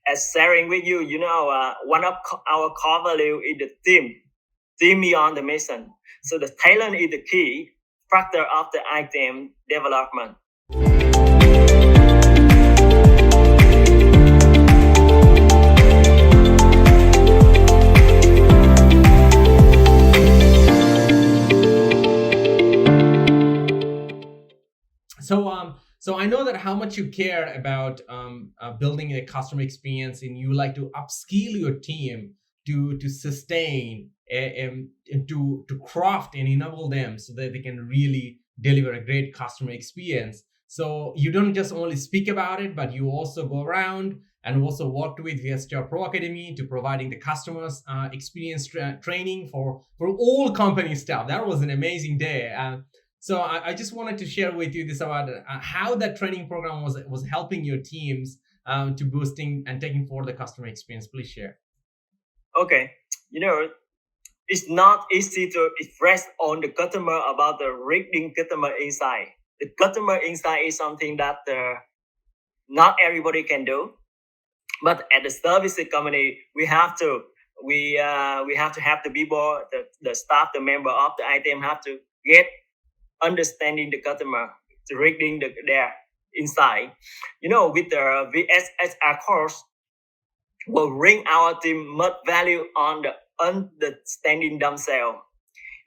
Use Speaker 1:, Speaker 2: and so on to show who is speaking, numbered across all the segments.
Speaker 1: as sharing with you, one of our core value is the team beyond the mission. So the talent is the key factor of the item development.
Speaker 2: So I know that how much you care about building a customer experience, and you like to upskill your team to sustain and to craft and enable them so that they can really deliver a great customer experience. So you don't just only speak about it, but you also go around and also worked with VSHR Pro Academy to providing the customers experience training for all company staff. That was an amazing day. So I just wanted to share with you this about how that training program was helping your teams to boosting and taking forward the customer experience. Please share.
Speaker 1: Okay, it's not easy to express on the customer about the reading customer insight. The customer insight is something that not everybody can do, but at the service company we have to have the people, the staff, the member of the item have to get understanding the customer, to reading their insight. With the VSHR course, will bring our team much value on the understanding themselves,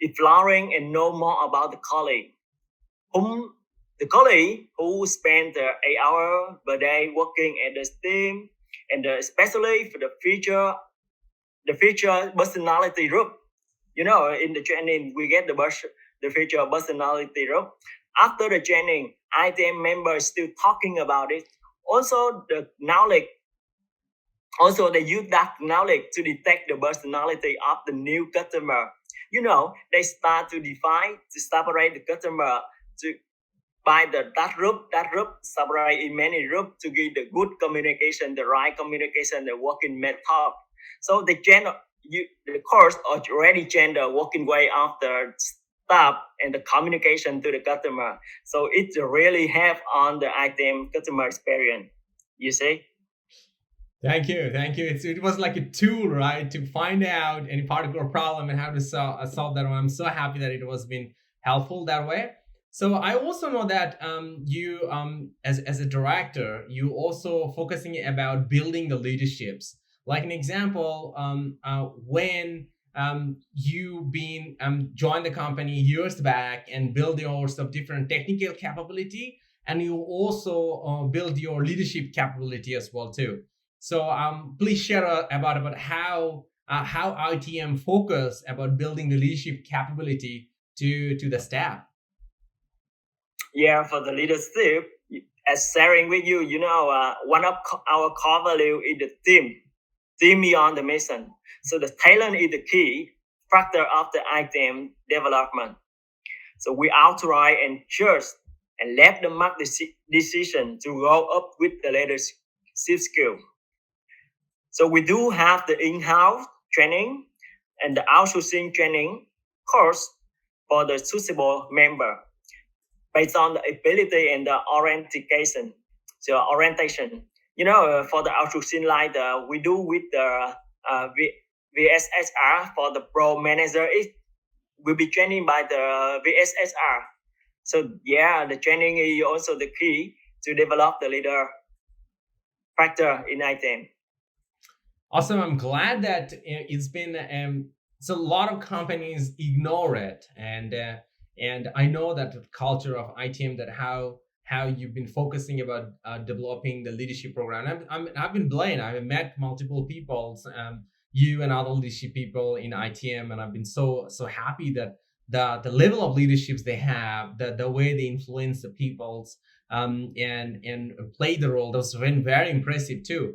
Speaker 1: exploring and know more about the colleague who spend 8 hours per day working at the team, and especially for the future personality group. In the training we get the future personality group. After the training, ITM members still talking about it. Also the knowledge, also they use that knowledge to detect the personality of the new customer. They start to define, to separate the customer to by that group separate in many groups to give the good communication, the right communication, the working method. So the course already change the working way of the staff and the communication to the customer. So it really help on the item customer experience. You see?
Speaker 2: Thank you. It was like a tool, right, to find out any particular problem and how to solve that one. I'm so happy that it was been helpful that way. So I also know that you, as a director, you also focusing about building the leaderships. Like an example, when you been joined the company years back and build your some different technical capability, and you also build your leadership capability as well too. So please share about how ITM focus about building the leadership capability to the staff.
Speaker 1: Yeah, for the leadership, as sharing with you, one of our core value is the team beyond the mission. So the talent is the key factor of the item development. So we outright and trust and let them make the decision to grow up with the leadership skill. So we do have the in-house training and the outsourcing training course for the suitable member based on the ability and the orientation. So orientation, for the outsourcing line, we do with the VSHR for the pro manager. It will be training by the VSHR. So yeah, the training is also the key to develop the leader factor in item.
Speaker 2: Awesome. I'm glad that it's been so a lot of companies ignore it, and I know that the culture of ITM, that how you've been focusing about developing the leadership program. I've been blind. I've met multiple people, you and other leadership people in ITM, and I've been so happy that the level of leaderships they have, the way they influence the peoples, and play the role. That's been very impressive too.